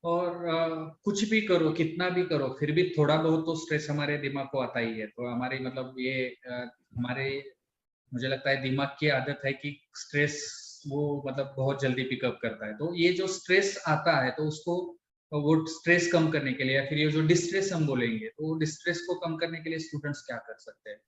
और कुछ भी करो, कितना भी करो, फिर भी थोड़ा बहुत तो स्ट्रेस हमारे दिमाग को आता ही है। तो हमारी मतलब ये हमारे, मुझे लगता है दिमाग की आदत है कि स्ट्रेस वो मतलब बहुत जल्दी पिकअप करता है। तो ये जो स्ट्रेस आता है तो उसको, वो स्ट्रेस कम करने के लिए, या फिर ये जो डिस्ट्रेस हम बोलेंगे, तो डिस्ट्रेस को कम करने के लिए स्टूडेंट्स क्या कर सकते हैं?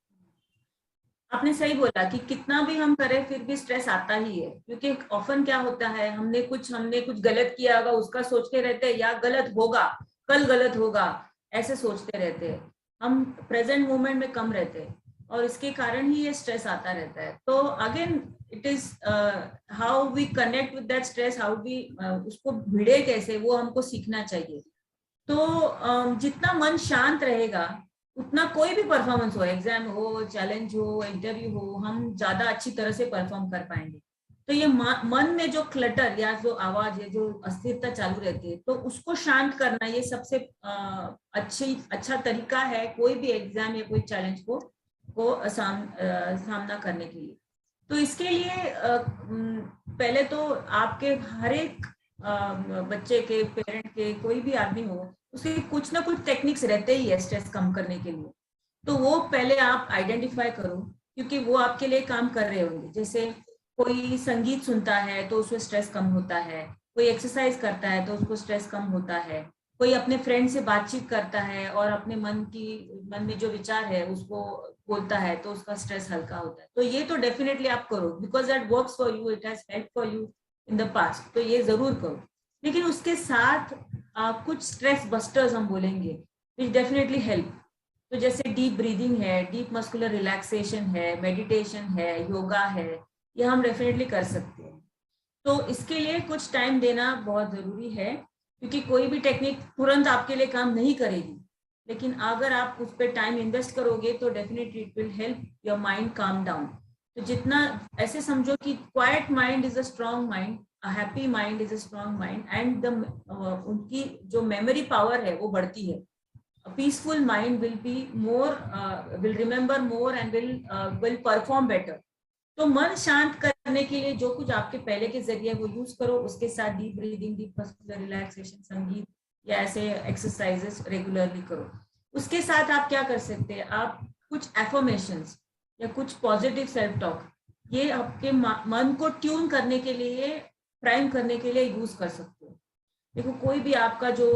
आपने सही बोला कि कितना भी हम करें फिर भी स्ट्रेस आता ही है, क्योंकि ऑफन क्या होता है, हमने कुछ गलत किया होगा उसका सोचते रहते हैं, या गलत होगा, कल गलत होगा, ऐसे सोचते रहते हैं। हम प्रेजेंट मोमेंट में कम रहते हैं और इसके कारण ही ये स्ट्रेस आता रहता है। तो again it is how we connect with that stress, how we उसको भिड़े कैसे, वो हमको सीखना चाहिए। तो जितना मन शांत रहेगा उतना कोई भी परफॉर्मेंस हो, एग्जाम हो, चैलेंज हो, इंटरव्यू हो, हम ज्यादा अच्छी तरह से परफॉर्म कर पाएंगे। तो ये मन में जो क्लटर या जो आवाज है, जो अस्थिरता चालू रहती है, तो उसको शांत करना ये सबसे अच्छा तरीका है कोई भी एग्जाम या कोई चैलेंज को सामना करने के लिए। तो इसके लिए पहले तो आपके हर एक बच्चे के, पेरेंट के, कोई भी आदमी हो, उसके कुछ ना कुछ टेक्निक्स रहते ही है स्ट्रेस कम करने के लिए। तो वो पहले आप आइडेंटिफाई करो, क्योंकि वो आपके लिए काम कर रहे होंगे। जैसे कोई संगीत सुनता है तो उसमें स्ट्रेस कम होता है, कोई एक्सरसाइज करता है तो उसको स्ट्रेस कम होता है, कोई अपने फ्रेंड से बातचीत करता है और अपने मन में जो विचार है उसको बोलता है तो उसका स्ट्रेस हल्का होता है। तो ये तो डेफिनेटली आप करो, because that works for you, it has help for you in the past, तो ये जरूर करो। लेकिन उसके साथ कुछ स्ट्रेस बस्टर्स हम बोलेंगे विच डेफिनेटली हेल्प। तो जैसे डीप ब्रीदिंग है, डीप मस्कुलर रिलैक्सेशन है, मेडिटेशन है, योगा है, ये हम डेफिनेटली कर सकते हैं। तो इसके लिए कुछ टाइम देना बहुत जरूरी है, क्योंकि कोई भी टेक्निक तुरंत आपके लिए काम नहीं करेगी। लेकिन अगर आप उस पर टाइम इन्वेस्ट करोगे तो definitely it will help your mind calm down. तो जितना, ऐसे समझो कि quite mind is a strong mind, a happy mind is a strong mind, and the उनकी जो मेमोरी पावर है वो बढ़ती है। A peaceful mind will be more, will remember more and will perform better. तो मन शांत करने के लिए जो कुछ आपके पहले के जरिए वो यूज करो, उसके साथ deep breathing, deep muscular relaxation, संगीत या ऐसे एक्सरसाइजेस रेगुलरली करो। उसके साथ आप क्या कर सकते हैं, आप कुछ एफर्मेशंस या कुछ पॉजिटिव सेल्फ टॉक, ये आपके मन को ट्यून करने के लिए, प्राइम करने के लिए यूज कर सकते हो। देखो, कोई भी आपका जो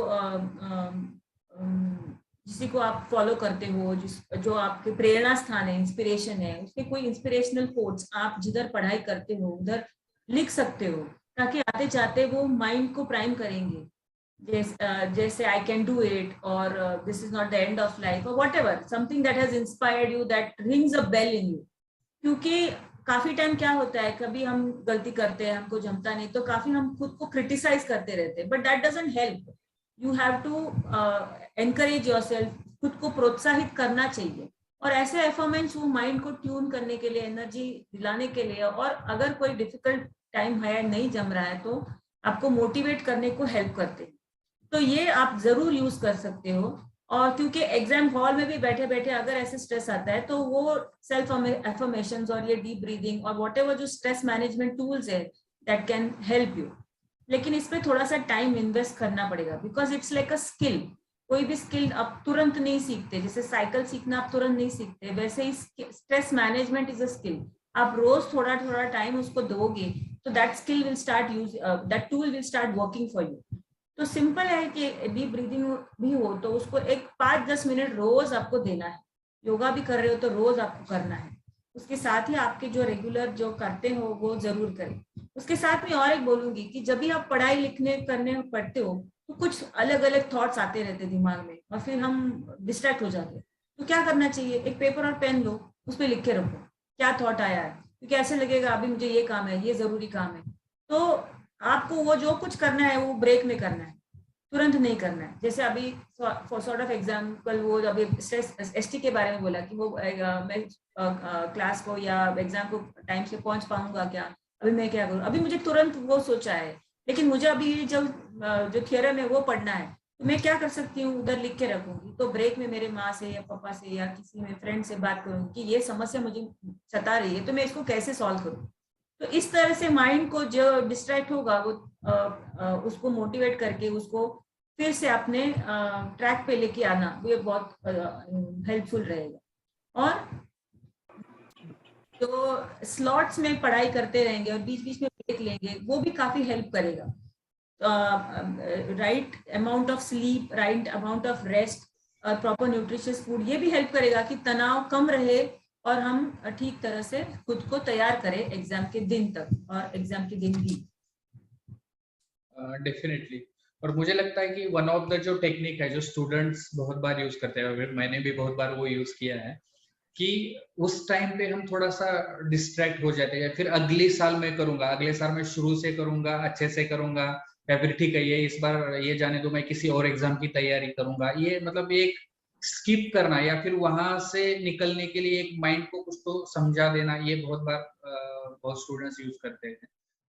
जिसी को आप फॉलो करते हो, जो आपके प्रेरणा स्थान है, इंस्पिरेशन है, उसके कोई इंस्पिरेशनल कोट्स आप जिधर पढ़ाई करते हो उधर लिख सकते हो, ताकि आते जाते वो माइंड को प्राइम करेंगे। जैसे आई कैन डू इट, और this is not the end of life, और whatever, something that has inspired you, that rings a bell in you. क्योंकि काफी टाइम क्या होता है, कभी हम गलती करते हैं, हमको जमता नहीं, तो काफी हम खुद को क्रिटिसाइज करते रहते हैं, but that doesn't help. You have to encourage yourself, खुद को प्रोत्साहित करना चाहिए। और ऐसे एफर्मेंट्स वो माइंड को ट्यून करने के लिए, एनर्जी दिलाने के लिए, और अगर कोई डिफिकल्ट टाइम है, नहीं जम रहा है, तो आपको मोटिवेट करने को हेल्प करते हैं। तो ये आप जरूर यूज कर सकते हो। और क्योंकि एग्जाम हॉल में भी बैठे बैठे अगर ऐसे स्ट्रेस आता है, तो वो सेल्फ एफर्मेशन और ये डीप ब्रीदिंग और वॉट एवर जो स्ट्रेस मैनेजमेंट टूल्स है, दैट कैन हेल्प यू। लेकिन इसमें थोड़ा सा टाइम इन्वेस्ट करना पड़ेगा, because it's like a skill. कोई भी स्किल आप तुरंत नहीं सीखते, जैसे साइकिल सीखना आप तुरंत नहीं सीखते, वैसे ही stress management is a skill. आप रोज थोड़ा थोड़ा टाइम उसको दोगे तो that skill will start use, that tool will start working for you. तो सिंपल है कि डीप ब्रीदिंग भी हो तो उसको एक 5-10 मिनट रोज आपको देना है। योगा भी कर रहे हो तो रोज आपको करना है। उसके साथ ही आपके जो रेगुलर जो करते हो वो जरूर करें। उसके साथ में और एक बोलूंगी कि जब भी आप पढ़ाई लिखने करने पढ़ते हो तो कुछ अलग अलग थॉट्स आते रहते दिमाग में और फिर हम डिस्ट्रैक्ट हो जाते हैं। तो क्या करना चाहिए, एक पेपर और पेन लो, उस पर लिख के रखो क्या थॉट आया है, क्योंकि ऐसे लगेगा अभी मुझे ये काम है, ये जरूरी काम है। तो आपको वो जो कुछ करना है वो ब्रेक में करना है, तुरंत नहीं करना है। जैसे अभी फॉर सॉर्ट ऑफ एग्जाम्पल, वो अभी एसटी के बारे में बोला कि वो मैं क्लास को या एग्जाम को टाइम से पहुंच पाऊंगा क्या, अभी मैं क्या करूं, अभी मुझे तुरंत वो सोचा है, लेकिन मुझे अभी जो थियरम है वो पढ़ना है, तो मैं क्या कर सकती हूँ, उधर लिख के रखूंगी। तो ब्रेक में मेरे माँ से या पापा से या किसी में फ्रेंड से बात करूंगी कि ये समस्या मुझे सता रही है, तो मैं इसको कैसे सॉल्व करूँ। तो इस तरह से माइंड को जो डिस्ट्रैक्ट होगा वो उसको मोटिवेट करके उसको फिर से अपने ट्रैक पे लेके आना, ये बहुत हेल्पफुल रहेगा। और जो स्लॉट्स में पढ़ाई करते रहेंगे और बीच बीच में ब्रेक लेंगे, वो भी काफी हेल्प करेगा। Right amount of sleep, right amount of rest और प्रॉपर न्यूट्रिशियस फूड, ये भी हेल्प करेगा कि तनाव कम रहे और हम ठीक तरह से खुद को तैयार करें एग्जाम के दिन तक और एग्जाम के दिन भी। डेफिनेटली। और मुझे लगता है कि वन ऑफ द जो टेक्निक है जो स्टूडेंट्स बहुत बार यूज करते हैं, मैंने भी बहुत बार वो यूज किया है, कि उस टाइम पे हम थोड़ा सा डिस्ट्रैक्ट हो जाते हैं, फिर अगले साल मैं करूंगा, अगले साल मैं शुरू से करूंगा, अच्छे से करूंगा, या फिर ठीक है ये इस बार ये जाने दो, मैं किसी और एग्जाम की तैयारी करूंगा। ये मतलब एक स्किप करना या फिर वहां से निकलने के लिए एक माइंड को कुछ तो समझा देना, ये बहुत बार बहुत स्टूडेंट्स यूज करते हैं।